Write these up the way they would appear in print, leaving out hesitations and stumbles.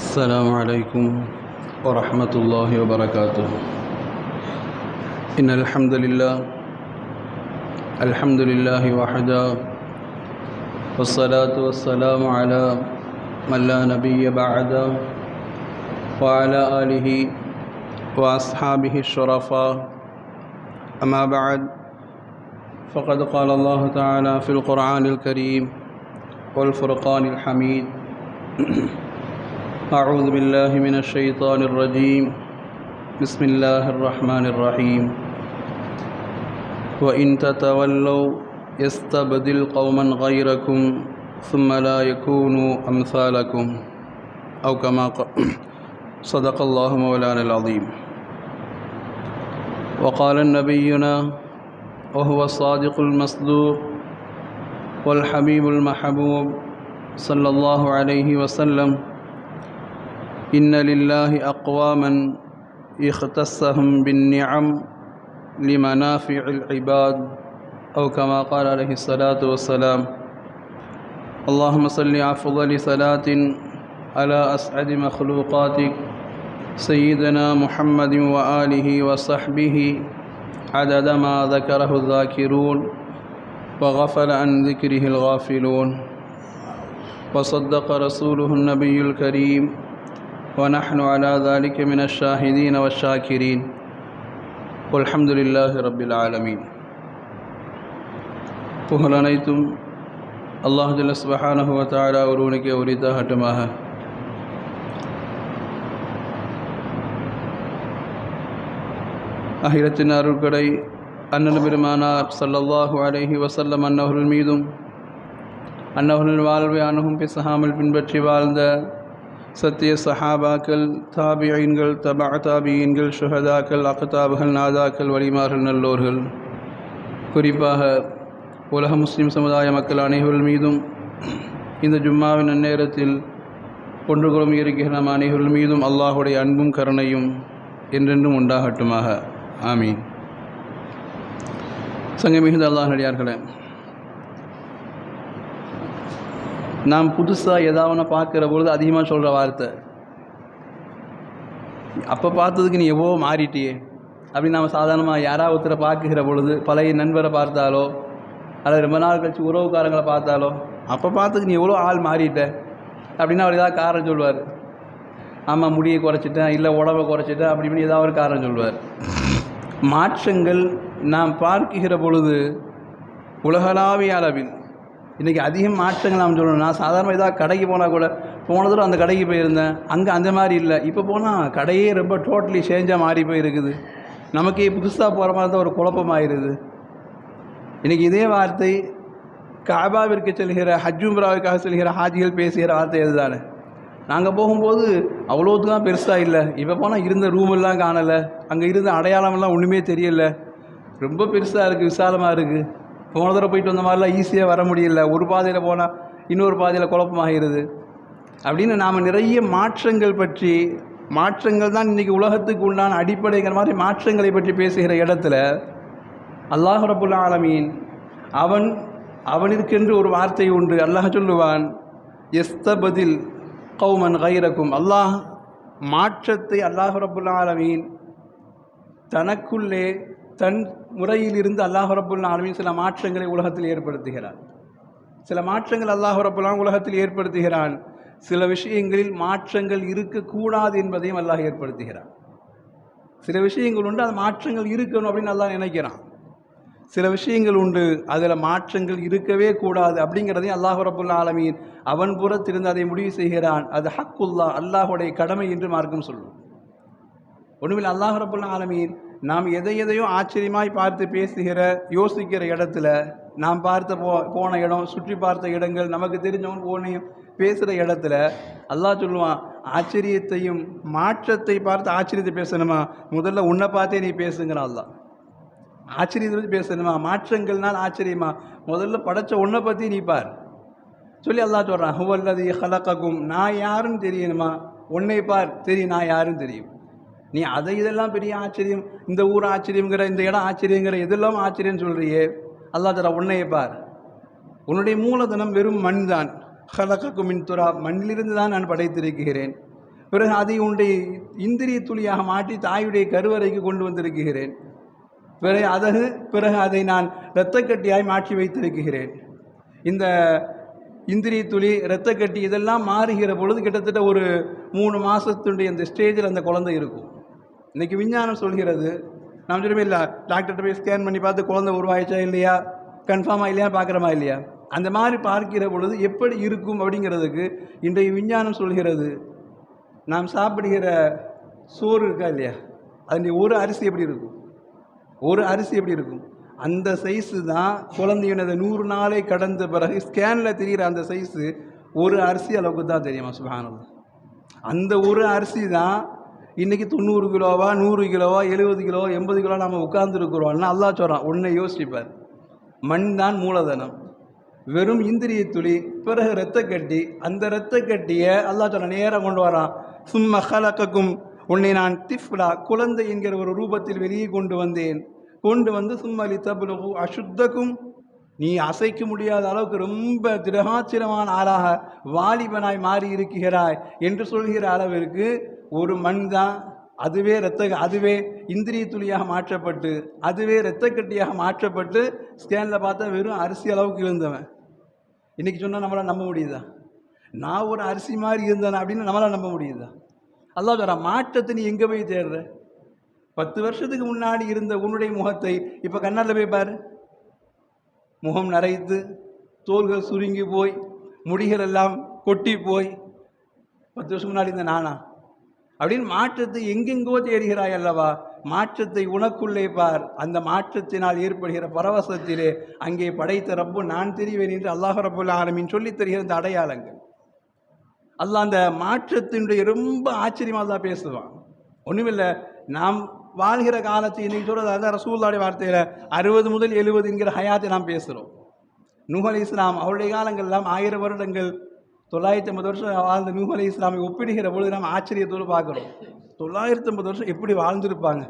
السلام عليكم ورحمة الله وبركاته. إن الحمد لله وحده، والصلاة والسلام على من لا نبي بعده، وعلى آله وأصحابه الشرفاء. أما بعد، فقد قال الله تعالى في القرآن الكريم والفرقان الحميد: أعوذ بالله من الشيطان الرجيم. بسم الله الرحمن الرحيم. وإن تتولوا يستبدل قوما غيركم ثم لا يكونوا أمثالكم، أو كما صدق الله مولانا العظيم. وقال نبينا وهو الصادق المصدوق والحبيب المحبوب صلى الله عليه وسلم: إن لله أقواما اختصهم بالنعم لمنافع العباد، أو كما قال عليه الصلاة والسلام. اللهم صل أفضل صلاة على أسعد مخلوقاتك سيدنا محمد وآله وصحبه عدد ما ذكره الذاكرون وغفل عن ذكره الغافلون، وصدق رسوله النبي الكريم، ونحن على ذلك من الشاهدين والشاكرين، والحمد لله رب العالمين. புகழ் அனைத்தும் அல்லாஹ் ஜல்ல சுப்ஹானஹு வ தஆலா ஒருவனுக்கே உரித்தாகட்டுமாக. அகிரத்தின் அருட்கடை அண்ணல் பெருமானார் ஸல்லல்லாஹு அலைஹி வஸல்லம் அன்னவர்கள் மீதும், அன்னவர்கள் வாழ்வை அணுகும் பிசகாமல் பின்பற்றி வாழ்ந்த சத்திய சஹாபாக்கள், தாபியீன்கள், தபா தாபியீன்கள், ஷுஹதாக்கள், அக்தாபுகள், நாதாக்கள், வலிமார்கள், நல்லோர்கள், குறிப்பாக உலக முஸ்லிம் சமுதாய மக்கள் அனைவர்கள் மீதும் இந்த ஜும்மாவின் அந்நேரத்தில் ஒன்றுகுலம் இருக்கிற நம் அனைவர்கள் மீதும் அல்லாஹுடைய அன்பும் கருணையும் என்றென்றும் உண்டாகட்டுமாக. ஆமீன். சங்கமிகுந்த அல்லாஹ் நடிகார்களே, நாம் புதுசாக ஏதாவது பார்க்குற பொழுது அதிகமாக சொல்கிற வார்த்தை, அப்போ பார்த்ததுக்கு நீ எவ்வளோ மாறிட்டியே அப்படின்னு நாம் சாதாரணமாக யாராவது ஒருத்தரை பார்க்குகிற பொழுது, பழைய நண்பரை பார்த்தாலோ அல்லது ரொம்ப நாள் கழிச்சு உறவுக்காரங்களை பார்த்தாலோ, அப்போ பார்த்ததுக்கு நீ எவ்வளோ ஆள் மாறிட்ட அப்படின்னா அவர் ஏதாவது காரணம் சொல்லுவார். ஆமாம், முடியை குறைச்சிட்டேன், இல்லை உடம்பை குறைச்சிட்டேன், அப்படி இப்படி ஏதாவது ஒரு காரணம் சொல்லுவார். மாற்றங்கள் நாம் பார்க்குகிற பொழுது உலகளாவிய அளவில் இன்றைக்கி அதிகம் மாற்றங்கள் நாம் சொல்லணும். நான் சாதாரணமாக ஏதாவது கடைக்கு போனால் கூட, போன தடவை அந்த கடைக்கு போயிருந்தேன், அங்கே அந்த மாதிரி இல்லை, இப்போ போனால் கடையே ரொம்ப டோட்டலி சேஞ்சாக மாறி போயிருக்குது, நமக்கே புதுசாக போகிற மாதிரி தான் ஒரு குழப்பமாயிருது. இன்றைக்கி இதே வார்த்தை காபாவிற்கு செல்கிற ஹஜ் உம்ராவுக்காக செல்கிற ஹாஜிகள் பேசுகிற வார்த்தை இதுதானே. நாங்கள் போகும்போது அவ்வளோத்துலாம் பெருசாக இல்லை, இப்போ போனால் இருந்த ரூமெல்லாம் காணலை, அங்கே இருந்த அடையாளமெல்லாம் ஒன்றுமே தெரியலை, ரொம்ப பெருசாக இருக்குது, விசாலமாக இருக்குது. போன தடவை போயிட்டு வந்த மாதிரிலாம் ஈஸியாக வர முடியல, ஒரு பாதையில் போனால் இன்னொரு பாதையில் குழப்பமாகிறது அப்படின்னு நாம் நிறைய மாற்றங்கள் பற்றி, மாற்றங்கள் தான் இன்றைக்கி உலகத்துக்கு உண்டான அடிப்படைங்கிற மாதிரி மாற்றங்களை பற்றி பேசுகிற இடத்துல அல்லாஹ் ரப்புல் ஆலமீன் அவனிற்கென்று ஒரு வார்த்தை உண்டு. அல்லாஹ் சொல்லுவான், யஸ்தபதில் கௌமன் கைரக்கும். அல்லாஹ் மாற்றத்தை அல்லாஹ் ரப்புல் ஆலமீன் தனக்குள்ளே தன் முறையிலிருந்து அல்லாஹ் ரப்புல் ஆலமீன் சில மாற்றங்களை உலகத்தில் ஏற்படுத்துகிறான். சில மாற்றங்கள் அல்லாஹ் ரப்புல் ஆலமீன் உலகத்தில் ஏற்படுத்துகிறான். சில விஷயங்களில் மாற்றங்கள் இருக்கக்கூடாது என்பதையும் அல்லாஹ் ஏற்படுத்துகிறான். சில விஷயங்கள் உண்டு, அது மாற்றங்கள் இருக்கணும் அப்படின்னு அல்லாஹ் நினைக்கிறான். சில விஷயங்கள் உண்டு, அதில் மாற்றங்கள் இருக்கவே கூடாது அப்படிங்கிறதையும் அல்லாஹ் ரப்புல் ஆலமீன் அவன் புறத்திலிருந்து அதை முடிவு செய்கிறான். அது ஹக்குல்லா, அல்லாஹுடைய கடமை என்று மார்க்கம் சொல்லும். ஒன்றுமில்லை, அல்லாஹ் ரப்புல் ஆலமீன் நாம் எதையோ ஆச்சரியமாய் பார்த்து பேசுகிற யோசிக்கிற இடத்துல, நாம் போன இடம், சுற்றி பார்த்த இடங்கள், நமக்கு தெரிஞ்சவன் போனையும் பேசுகிற இடத்துல அல்லாஹ் சொல்லுவான், ஆச்சரியத்தையும் மாற்றத்தை பார்த்து ஆச்சரியத்தை பேசணுமா, முதல்ல உன்னை பார்த்தே நீ பேசுங்கிறான். அல்லாஹ் ஆச்சரியத்தை பற்றி பேசணுமா, மாற்றங்கள்னால் ஆச்சரியமா, முதல்ல படைச்ச உன்னை பற்றி நீ பார் சொல்லி அல்லாஹ் சொல்கிறான். ஹுவல்லதி ஹலகக்கும், நான் யாருன்னு தெரியணுமா, உன்னை பார், தெரியும் நான் யாருன்னு தெரியும். நீ அதை இதெல்லாம் பெரிய ஆச்சரியம், இந்த ஊர் ஆச்சரியங்கிற, இந்த இடம் ஆச்சரியங்கிற, எதெல்லாம் ஆச்சரியம்னு சொல்கிறியே, அல்லாஹ் தஆலா உன்னையே பார், உன்னுடைய மூலதனம் வெறும் மண் தான். ஹலகக்கும் மின் துராப், மண்ணிலிருந்து தான் நான் படைத்திருக்கிறேன். பிறகு அதை உன்னுடைய இந்திரிய துளியாக மாற்றி தாயுடைய கருவறைக்கு கொண்டு வந்திருக்கிறேன். பிறகு அதை நான் இரத்தக்கட்டியாய் மாற்றி வைத்திருக்கிறேன். இந்த இந்திரிய துளி, இரத்தக்கட்டி இதெல்லாம் மாறுகிற பொழுது கிட்டத்தட்ட ஒரு 3 மாதத்துடைய அந்த ஸ்டேஜில் அந்த குழந்தை இருக்கும். இன்றைக்கி விஞ்ஞானம் சொல்கிறது, நான் சொல்லுமே இல்லை, டாக்டர்கிட்ட போய் ஸ்கேன் பண்ணி பார்த்து குழந்தை உருவாயிச்சா இல்லையா, கன்ஃபார்மாக இல்லையா, பார்க்குறமா இல்லையா, அந்த மாதிரி பார்க்கிற பொழுது எப்படி இருக்கும் அப்படிங்கிறதுக்கு இன்றைய விஞ்ஞானம் சொல்கிறது. நாம் சாப்பிடுகிற சோறு இருக்கா இல்லையா, அதனுடைய ஒரு அரிசி எப்படி இருக்கும், ஒரு அரிசி எப்படி இருக்கும், அந்த சைஸு தான் குழந்தையினது 100 நாளை கடந்த பிறகு ஸ்கேனில் தெரிகிற அந்த சைஸு ஒரு அரிசி அளவுக்கு தான் தெரியுமா. சுப்ஹானல்லாஹ். அந்த ஒரு அரிசி தான் இன்றைக்கி 90 கிலோவா, 100 கிலோவா, 70 கிலோ, 80 கிலோ நம்ம உட்கார்ந்துருக்குறோம்னா அல்லாஹ் சொல்கிறான், உன்னை யோசிப்பார். மண் தான் மூலதனம், வெறும் இந்திரிய துளி, பிறகு இரத்தக்கட்டி. அந்த இரத்தக்கட்டியை அல்லாஹ் சொல்கிறான் நேராக கொண்டு வரான். சும்ம ஹலகக்கும், உன்னை நான் திஃப்லா குழந்தை என்கிற ஒரு ரூபத்தில் வெளியே கொண்டு வந்தேன். கொண்டு வந்து சும்மலி தபுலகு அசுத்தக்கும், நீ அசைக்க முடியாத அளவுக்கு ரொம்ப திரகாச்சிரமான ஆளாக வாலிபனாய் மாறி இருக்கிறாய் என்று சொல்கிற அளவிற்கு ஒரு மண் தான், அதுவே இந்திரிய துளியாக மாற்றப்பட்டு, அதுவே இரத்தக்கட்டியாக மாற்றப்பட்டு ஸ்கேனில் பார்த்தா வெறும் அரிசி அளவுக்கு இருந்தவன். இன்றைக்கி சொன்னால் நம்மளால் நம்ப முடியுதா? நான் ஒரு அரிசி மாதிரி இருந்தேன் அப்படின்னு நம்மளால் நம்ப முடியுதா? அல்லாஹ் சொல்கிறான், மாற்றத்தை நீ எங்கே போய் தேடுற? 10 வருஷத்துக்கு முன்னாடி இருந்த உன்னுடைய முகத்தை இப்போ கண்ணாடில் போய் பாரு. முகம் நரைத்து, தோள்கள் சுருங்கி போய், முடிகள் எல்லாம் கொட்டி போய், 10 வருஷம் முன்னாடி இருந்த நானா அப்படின்னு மாற்றத்தை எங்கெங்கோ தேடுகிறாய் அல்லவா? மாற்றத்தை உனக்குள்ளே பார். அந்த மாற்றத்தினால் ஏற்படுகிற பரவசத்திலே அங்கே படைத்த ரப்பு நான் தெரிவேன் என்று அல்லாஹ் ரப்புல் ஆலமீன் சொல்லித் தருகிற இந்த அடையாளங்கள். அல்லாஹ் அந்த மாற்றத்தினுடைய ரொம்ப ஆச்சரியமாக தான் பேசுவான். ஒன்றுமில்லை, நாம் வாழ்கிற காலத்தை இன்றைக்கி சொல்கிறது அதான் ரசூலுல்லாஹ்வுடைய வார்த்தையில் 60 முதல் 70 என்கிற ஹயாத்தை நாம் பேசுகிறோம். நூஹ் அலைஹிஸ்ஸலாம் அவருடைய காலங்கள் எல்லாம் 1000 வருடங்கள், 950 வருஷம் வாழ்ந்த நூஹ் அலைஹிஸ்ஸலாமை ஒப்பிடுகிற பொழுது நாம் ஆச்சரியத்தோடு பார்க்குறோம். 950 வருஷம் எப்படி வாழ்ந்துருப்பாங்க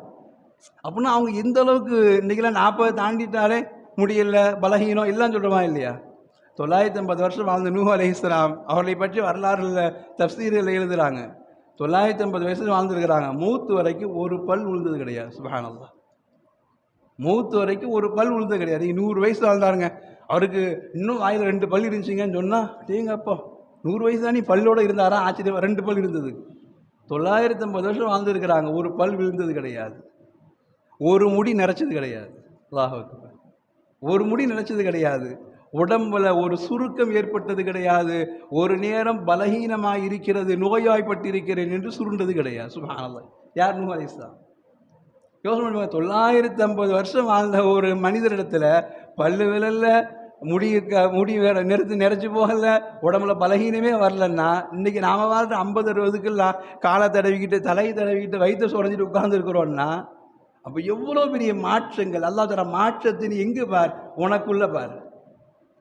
அப்படின்னா அவங்க எந்த அளவுக்கு இன்றைக்கெல்லாம் 40 தாண்டிட்டாலே முடியல, பலகீனம் எல்லாம் சொல்கிறோமா இல்லையா? 950 வருஷம் வாழ்ந்த நூஹ் அலைஹிஸ்ஸலாம் அவர்களை பற்றி வரலாறுல தஃப்சீரில் எழுதுகிறாங்க. 950 வயசு வாழ்ந்துருக்கிறாங்க. மூத்து வரைக்கும் ஒரு பல் விழுந்தது கிடையாது. சுப்ஹானல்லாஹ். மூத்து வரைக்கும் ஒரு பல் விழுந்தது கிடையாது. 100 வயசு வாழ்ந்தாருங்க. அவருக்கு இன்னும் வாயில் 2 பல் இருந்துச்சிங்கன்னு சொன்னால், டேங்கப்பா 100 வயசு தானே பல்லோடு இருந்தாரா, ஆச்சரியம். 2 பல் இருந்தது. 950 வருஷம் வாழ்ந்துருக்கிறாங்க. ஒரு பல் விழுந்தது கிடையாது, ஒரு முடி நிறைச்சது கிடையாது. அல்லாஹ் அக்பர். ஒரு முடி நிறைச்சது கிடையாது. உடம்புல ஒரு சுருக்கம் ஏற்பட்டது கிடையாது. ஒரு நேரம் பலகீனமாக இருக்கிறது, நோயாய்ப்பட்டிருக்கிறேன் என்று சுருண்டது கிடையாது. சுப்ஹானல்லாஹ். யார்? நூஹ் அலைஹிஸ்ஸலாம். யோசனை பண்ணுவாங்க, 950 வருஷம் வாழ்ந்த ஒரு மனிதரிடத்துல பல்லு விழல, முடி வேற நிறைச்சி போகல, உடம்புல பலகீனமே வரலன்னா இன்னைக்கு நாம வாழ்ற 50-60க்கெல்லாம் காலை தடவிக்கிட்டு, தலை தடவிக்கிட்டு, வயிற்று சுரஞ்சிட்டு உட்கார்ந்துருக்கிறோன்னா அப்போ எவ்வளோ பெரிய மாற்றங்கள். அல்லாஹ் தர மாற்றத்தின் எங்கே பார், உனக்குள்ள பார்.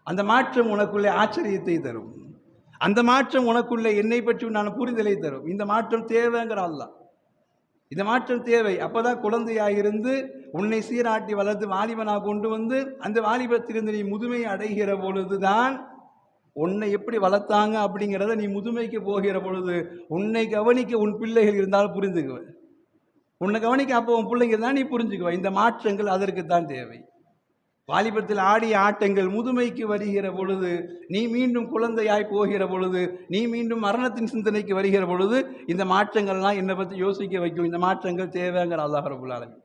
அந்த மாற்றம் உனக்குள்ளே ஆச்சரியத்தை தரும். அந்த மாற்றம் உனக்குள்ளே என்னை பற்றி நான் புரிதலை தரும். இந்த மாற்றம் தேவைங்கிற அல்லாஹ். இந்த மாற்றம் தேவை. அப்போ தான் குழந்தையாக இருந்து உன்னை சீராட்டி வளர்த்து வாலிபனாக கொண்டு வந்து அந்த வாலிபத்திலிருந்து நீ முதுமையை அடைகிற பொழுது தான் உன்னை எப்படி வளர்த்தாங்க அப்படிங்கிறத நீ முதுமைக்கு போகிற பொழுது உன்னை கவனிக்க உன் பிள்ளைகள் இருந்தாலும் புரிஞ்சுக்குவ. உன்னை கவனிக்க அப்போ உன் பிள்ளைங்க தான் நீ புரிஞ்சுக்குவ. இந்த மாற்றங்கள் அதற்கு தான் தேவை. வாலிபத்தில் ஆடிய ஆட்டங்கள் முதுமைக்கு வருகிற பொழுது, நீ மீண்டும் குழந்தையாய் போகிற பொழுது, நீ மீண்டும் மரணத்தின் சிந்தனைக்கு வருகிற பொழுது இந்த மாற்றங்கள்லாம் என்னை பற்றி யோசிக்க வைக்கும். இந்த மாற்றங்கள் தேவைங்கிற அல்லாஹ் ரப்புல் ஆலமீன்.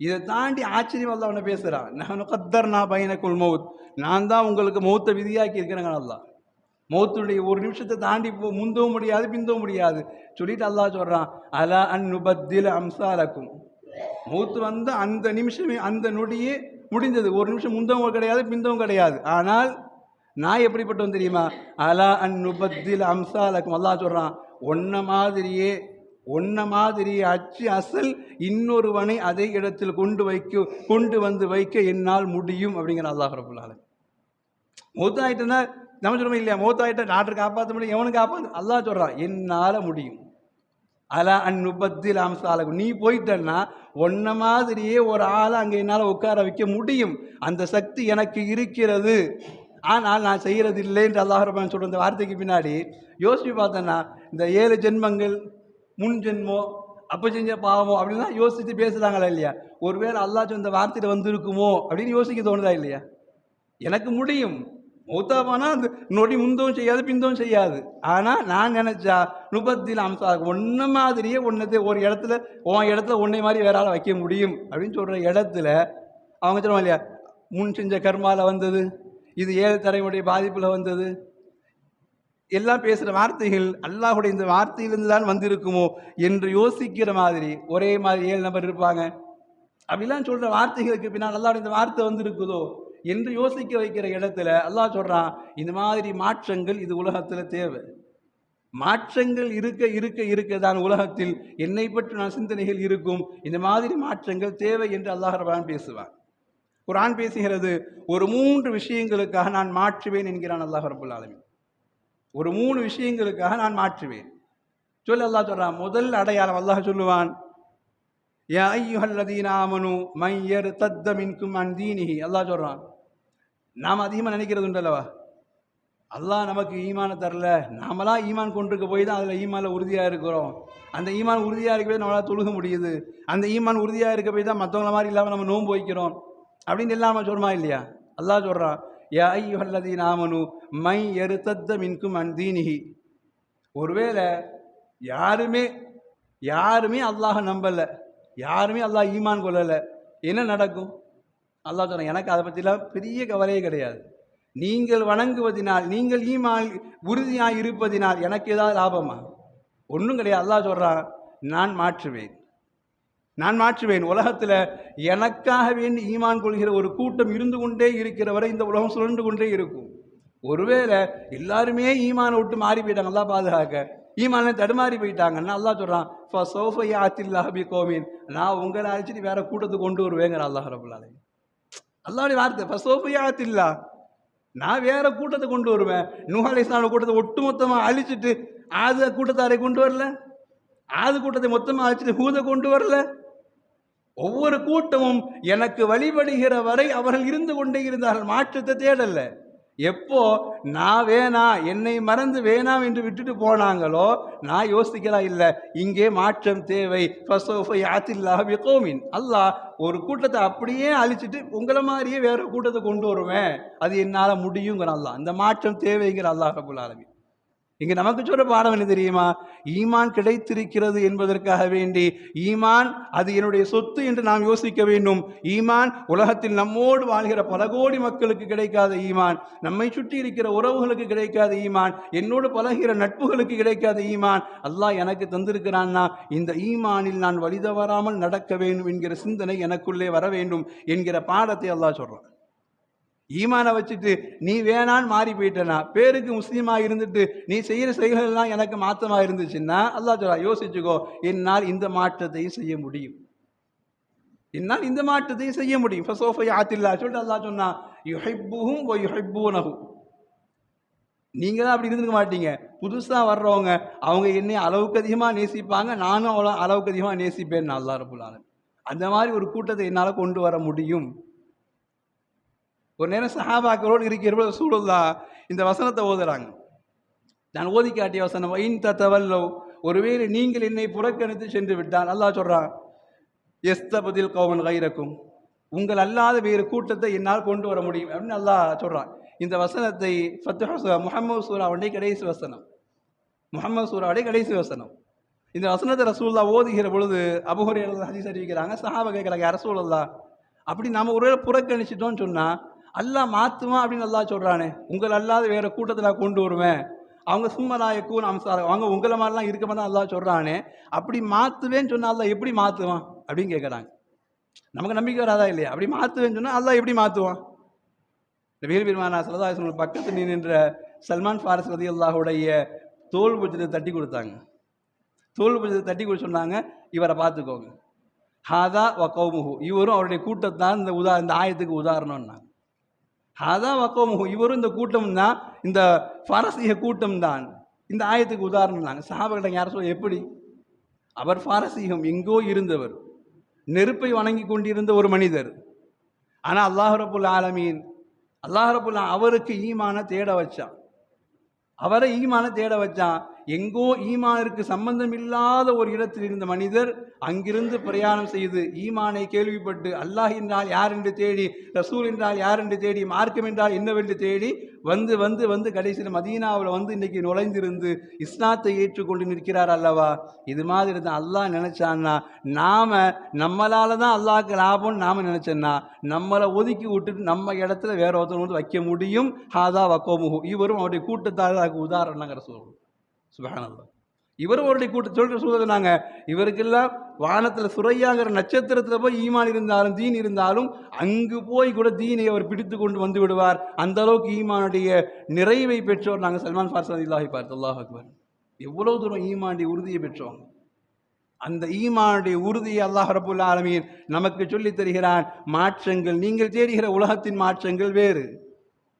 இதை தாண்டி ஆச்சரியம் அல்லாஹ் அவனை பேசுகிறான். நான் கத்தர்னா பைனக்குல் மௌத், நான் தான் உங்களுக்கு மௌத்தை விதியாக்கி இருக்கிறேங்க அல்லாஹ். மௌத்துடைய ஒரு நிமிஷத்தை தாண்டி முந்தவும் முடியாது, பிந்தவும் முடியாது சொல்லிட்டு அல்லாஹ் சொல்கிறான், அலா அன் நுபத்தில அம்சாலக்கும். மௌத்து வந்து அந்த நிமிஷமே, அந்த நொடியே முடிந்தது. ஒரு நிமிஷம் முந்தவும் கிடையாது, பிந்தவும் கிடையாது. ஆனால் நான் எப்படிப்பட்டவன் தெரியுமா? அலா அன் நுபத்தில அம்சாலக்கும். அல்லாஹ் சொல்கிறான், ஒன்ன மாதிரியே அச்சு அசல் இன்னொருவனை அதே இடத்தில் கொண்டு வந்து வைக்க என்னால் முடியும் அப்படிங்கிற அல்லாஹ் ரப்புல் ஆலமீன். மௌத்தாயிட்டா நம்ம சொல்லுவோம் இல்லையா, மௌத்தாயிட்டா டாக்டர் காப்பாற்ற முடியும், எவனும் காப்பாற்ற. அல்லாஹ் சொல்கிறான், என்னால் முடியும். அலா அன் நுபத்தில் அம்சாலக்கும். நீ போயிட்டன்னா ஒன்ன மாதிரியே ஒரு ஆளை அங்கே என்னால் உட்கார வைக்க முடியும். அந்த சக்தி எனக்கு இருக்கிறது, ஆனால் நான் செய்கிறது இல்லைன்னு அல்லாஹ் ரப்பன் சொல்கிற இந்த வார்த்தைக்கு பின்னாடி யோசிச்சு பார்த்தேன்னா, இந்த 7 ஜென்மங்கள் முன் ஜென்மோ அப்போ செஞ்ச பாவமோ அப்படின்லாம் யோசித்து பேசுகிறாங்களா இல்லையா? ஒருவேளை அல்லாஹ் இந்த வார்த்தையில் வந்திருக்குமோ அப்படின்னு யோசிக்க தோணுதா இல்லையா? எனக்கு முடியும், மௌத்தாபானா அந்த நொடி முந்தவும் செய்யாது பிந்தவும் செய்யாது. ஆனால் நான் நினச்சா நுபத்தில் அம்சா ஒன்றை மாதிரியே ஒன்றத்தை ஒரு இடத்துல உன் இடத்துல ஒன்றை மாதிரி வேற ஆளை வைக்க முடியும் அப்படின்னு சொல்கிற இடத்துல அவங்க சொல்லுவாங்க இல்லையா, முன் செஞ்ச கர்மால வந்தது, இது 7 தலைமுடைய பாதிப்பில் வந்தது, எல்லாம் பேசுகிற வார்த்தைகள் அல்லாஹுடைய இந்த வார்த்தையிலிருந்து தான் வந்திருக்குமோ என்று யோசிக்கிற மாதிரி ஒரே மாதிரி 7 நபர் இருப்பாங்க. அப்படிலாம் சொல்கிற வார்த்தைகளுக்கு பின்னால் அல்லாஹுடைய இந்த வார்த்தை வந்திருக்குதோ என்று யோசிக்க வைக்கிற இடத்துல அல்லாஹ் சொல்கிறான், இந்த மாதிரி மாற்றங்கள் இது உலகத்தில் தேவை. மாற்றங்கள் இருக்க இருக்க இருக்க தான் உலகத்தில் என்னை பற்றி நான் சிந்தனைகள் இருக்கும். இந்த மாதிரி மாற்றங்கள் தேவை என்று அல்லாஹ் ரப்பான் பேசுவான். குர்ஆன் பேசுகிறது, ஒரு 3 விஷயங்களுக்காக நான் மாற்றுவேன் என்கிறான் அல்லாஹ் ரப்புல் ஆலமீன். ஒரு 3 விஷயங்களுக்காக நான் மாற்றுவேன் சொல்லி அல்லாஹ் சொல்றான். முதல் அடையாளம் அல்லாஹ் சொல்லுவான், யா அய்யுஹல்லதீன ஆமனு மை யர்தத்த மின்கும் அன் தீனிஹி. அல்லாஹ் சொல்றான், நாம் அதிகமாக நினைக்கிறது உண்டல்லவா, அல்லாஹ் நமக்கு ஈமான தரல, நாமளாம் ஈமான் கொண்டிருக்க போய் தான் அதில் ஈமானில் உறுதியாக இருக்கிறோம். அந்த ஈமான் உறுதியாக இருக்க போய் நம்மளால் தொழுக முடியுது, அந்த ஈமான் உறுதியாக இருக்க போய் தான் மற்றவங்கள மாதிரி இல்லாமல் நம்ம நோன்பு வைக்கிறோம் அப்படின்னு எல்லாம் நம்ம சொல்கிறோமா இல்லையா? அல்லாஹ் சொல்கிறான், யா அய்யுஹல்லதீன ஆமனு மை யர்தத்த மின்கும் அன் தீனிஹி. ஒருவேளை யாருமே அல்லாஹ் நம்பலை, யாருமே அல்லாஹ் ஈமான் கொள்ளலை, என்ன நடக்கும்? அல்லாஹ் சொல்கிறான், எனக்கு அதை பற்றிலாம் பெரிய கவலையே கிடையாது. நீங்கள் வணங்குவதினால், நீங்கள் ஈமான் உறுதியாக இருப்பதினால் எனக்கு ஏதாவது லாபமா? ஒன்றும் கிடையாது. அல்லாஹ் சொல்கிறான், நான் மாற்றுவேன். உலகத்தில் எனக்காக வேண்டி ஈமான் கொள்கிற ஒரு கூட்டம் இருந்து கொண்டே இருக்கிற வரை இந்த உலகம் சுழன்று கொண்டே இருக்கும். ஒருவேளை எல்லாருமே ஈமானை விட்டு மாறி போயிட்டாங்க, அல்லாஹ் பாதுகாக்க, ஈமானை தடுமாறி போயிட்டாங்கன்னா அல்லாஹ் சொல்கிறான், நான் உங்களை அழைச்சிட்டு வேற கூட்டத்துக்கு கொண்டு வருவேங்கிற அல்லாஹ் ரப்புல் ஆலமீன். அல்லாஹ்வுடைய வார்த்தை, நான் வேற கூட்டத்தை கொண்டு வருவேன். நூஹ் அலைஹிஸ்ஸலாம் கூட்டத்தை ஒட்டுமொத்தமாக அழிச்சிட்டு ஆது கூட்டத்தாரை கொண்டு வரல, ஆது கூட்டத்தை மொத்தமாக அழிச்சிட்டு ஹூதை கொண்டு வரல. ஒவ்வொரு கூட்டமும் எனக்கு வழிபடுகிற வரை அவர்கள் இருந்து கொண்டே இருந்தார்கள், மாற்றத்தை தேடல. எப்போ நான் வேணாம், என்னை மறந்து வேணாம் என்று விட்டுட்டு போனாங்களோ நான் யோசிக்கலாம், இல்லை இங்கே மாற்றம் தேவை. அல்லாஹ் ஒரு கூட்டத்தை அப்படியே அழிச்சிட்டு உங்களை மாதிரியே வேற கூட்டத்தை கொண்டு வருவேன், அது என்னால் முடியுங்கிற அல்லாஹ். அந்த மாற்றம் தேவைங்கிற அல்லாஹ் ரப்புல் ஆலமீன். இங்க நமக்கு சொல்ற பாடம் என்ன தெரியுமா? ஈமான் கிடைத்திருக்கிறது என்பதற்காக வேண்டி ஈமான் அது என்னுடைய சொத்து என்று நாம் யோசிக்க வேண்டும். ஈமான் உலகத்தில் நம்மோடு வாழ்கிற பல கோடி மக்களுக்கு கிடைக்காத ஈமான், நம்மை சுற்றி இருக்கிற உறவுகளுக்கு கிடைக்காத ஈமான், என்னோடு பழகிற நட்புகளுக்கு கிடைக்காத ஈமான் அல்லாஹ் எனக்கு தந்திருக்கிறான்னா இந்த ஈமானில் நான் வழிதவறாமல் நடக்க வேண்டும் என்கிற சிந்தனை எனக்குள்ளே வர வேண்டும் என்கிற பாடத்தை அல்லாஹ் சொல்றான். ஈமானை வச்சுட்டு நீ வேணான்னு மாறி போயிட்டனா, பேருக்கு முஸ்லீமாக இருந்துட்டு நீ செய்கிற செயல்கள்லாம் எனக்கு மாற்றமாக இருந்துச்சுன்னா அல்லாஹ் சொல்றா, யோசிச்சுக்கோ, என்னால் இந்த மாற்றத்தையும் செய்ய முடியும், சொல்லிட்டு அல்லாஹ் சொன்னா, யுஹிப்புஹும் வ யுஹிப்பூனஹு. நீங்க தான் அப்படி இருந்துக்க மாட்டீங்க, புதுசாக வர்றவங்க அவங்க என்னை அளவுக்கு அதிகமாக நேசிப்பாங்க, நானும் அவ்வளோ அளவுக்கு அதிகமாக நேசிப்பேன் அல்லாஹ் ரப்புல் ஆலமீன். அந்த மாதிரி ஒரு கூட்டத்தை என்னால் கொண்டு வர முடியும். ஒரு நேரம் சஹாபாக்களோடு இருக்கிற ரசூலுல்லாஹ் இந்த வசனத்தை ஓதுறாங்க. நான் ஓதி காட்டிய வசனம், இன் ததவல்லவ், ஒருவேளை நீங்கள் என்னை புறக்கணித்து சென்று விட்டால் அல்லாஹ் சொல்றான், யஸ்தபதில் கௌமன் கைரக்கும், உங்கள் அல்லாத வேறு கூட்டத்தை என்னால் கொண்டு வர முடியும் அப்படின்னு அல்லாஹ் சொல்றான். இந்த வசனத்தை முஹம்மது சூராவுடைய கடைசி வசனம், இந்த வசனத்தை ரசூலுல்லாஹ் ஓதுகிற பொழுது அபூ ஹுரைரா ஹதீஸ் அறிவிக்கிறாங்க, சஹாபா கேட்குறாங்க, யா ரசூலல்லாஹ், அப்படி நம்ம ஒருவேளை புறக்கணிச்சிட்டோம்னு சொன்னா அல்லாஹ் மாற்றுவான் அப்படின்னு அல்லாஹ் சொல்கிறானே, உங்கள் அல்லாத வேற கூட்டத்தில் கொண்டு வருவேன், அவங்க சும்மலாயக்கும் அவங்க உங்களை மாதிரிலாம் இருக்க மாதிரி தான் அல்லாஹ் சொல்கிறானே, அப்படி மாற்றுவேன்னு சொன்னால் அல்லாஹ் எப்படி மாற்றுவான் அப்படின்னு கேட்குறாங்க. நமக்கு நம்பிக்கை வராதா இல்லையா? அப்படி மாற்றுவேன்னு சொன்னால் அல்லாஹ் எப்படி மாற்றுவான்? நபிகள் பெருமானார் ஸல்லல்லாஹு அலைஹி வஸல்லம் பக்கத்தில் நின்ற சல்மான் ஃபாரிஸ் ரலியல்லாஹுடைய தோல் புஜத்தை தட்டி கொடுத்தாங்க. தோல் புஜத்தை தட்டி கொடுத்து சொன்னாங்க, இவரை பார்த்துக்கோங்க, ஹாதா வ கௌமுஹு, இவரும் அவருடைய கூட்டத்தான் இந்த ஆயத்துக்கு உதாரணம்னாங்க. ஹாதா வ கௌமுஹு, இவரும் இந்த கூட்டம் தான், இந்த பாரசீக கூட்டம் தான் இந்த ஆயத்துக்கு உதாரணம்னாங்க. சஹாபாக்கள் யார் சொல்ல, எப்படி? அவர் பாரசீகம் எங்கோ இருந்தவர், நெருப்பை வணங்கி கொண்டிருந்த ஒரு மனிதர். ஆனால் அல்லாஹ் ரப்புல் ஆலமீன் அவருக்கு ஈமான தேட வச்சான், அவரை ஈமான தேட வச்சான். எங்கோ ஈமானிற்கு சம்பந்தம் இல்லாத ஒரு இடத்தில் இருந்த மனிதர் அங்கிருந்து பிரயாணம் செய்து ஈமானை கேள்விப்பட்டு அல்லாஹ் என்றால் யார் என்று தேடி, ரசூல் என்றால் யார் என்று தேடி, மார்க்கம் என்றால் என்னவென்று தேடி வந்து வந்து வந்து கடைசியில் மதீனாவில் வந்து இன்னைக்கு நுழைந்திருந்து இஸ்லாத்தை ஏற்றுக்கொண்டு நிற்கிறார் அல்லவா. இது மாதிரி தான் அல்லாஹ் நினைச்சான்னா நம்மளால தான் அல்லாஹ்க்கு லாபம்னு நாம நினைச்சோன்னா நம்மளை ஒதுக்கி விட்டுட்டு நம்ம இடத்துல வேற ஒருத்தர் வந்து வைக்க முடியும். ஹாதா வக்கோமுஹு, இவரும் அவருடைய கூட்டத்தாருக்கு உதாரணங்கிற சொல்றோம். சுப்ஹானல்லாஹ். இவரும் அவருடைய கூட்ட சொல்றாங்க, இவருக்கெல்லாம் வானத்தில் சுரையாங்கிற நட்சத்திரத்தில் போய் ஈமான் இருந்தாலும் தீன் இருந்தாலும் அங்கு போய் கூட தீனை அவர் பிடித்து கொண்டு வந்து விடுவார். அந்த அளவுக்கு ஈமானுடைய நிறைவை பெற்றோர் நாங்கள் சல்மான் ஃபாரிஸி ரலியல்லாஹு பார்த்து. அல்லாஹ் அக்பர். எவ்வளவு தூரம் ஈமானுடைய உறுதியை பெற்றோம். அந்த ஈமானுடைய உறுதியை அல்லாஹ் ரப்புல் ஆலமீன் நமக்கு சொல்லித் தருகிறான். மாற்றங்கள், நீங்கள் தேடுகிற உலகத்தின் மாற்றங்கள் வேறு.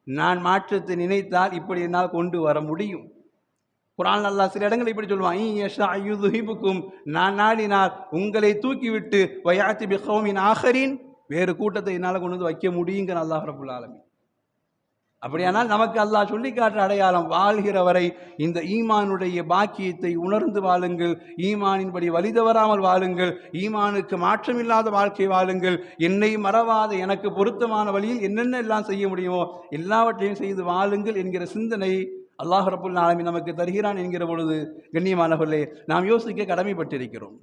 நான் மாற்றத்தை நினைத்தால் இப்படி என்னால் கொண்டு வர முடியும். குர்ஆன் அல்லாஹ் சில இடங்கள் இப்படி சொல்லுவான், நான் நாடினால் உங்களை தூக்கிவிட்டு வயாத்தி பிகௌமின் ஆகரின், வேறு கூட்டத்தை என்னால் கொண்டு வந்து வைக்க முடியுங்கிற அல்லாஹ் ரப்புல் ஆலமீன். அப்படியானால் நமக்கு அல்லாஹ் சொல்லி காட்டுற அடையாளம், வாழ்கிற வரை இந்த ஈமானுடைய பாக்கியத்தை உணர்ந்து வாழுங்கள், ஈமானின்படி வழி தவறாமல் வாழுங்கள், ஈமானுக்கு மாற்றமில்லாத வாழ்க்கை வாழுங்கள், என்னை மறவாத எனக்கு பொருத்தமான வழியில் என்னென்ன எல்லாம் செய்ய முடியுமோ எல்லாவற்றையும் செய்து வாழுங்கள் என்கிற சிந்தனை அல்லாஹ் ரப்புல் ஆலமீன் நமக்கு தருகிறான் என்கிற பொழுது கண்ணியமானவர்களே நாம் யோசிக்க கடமைப்பட்டிருக்கிறோம்.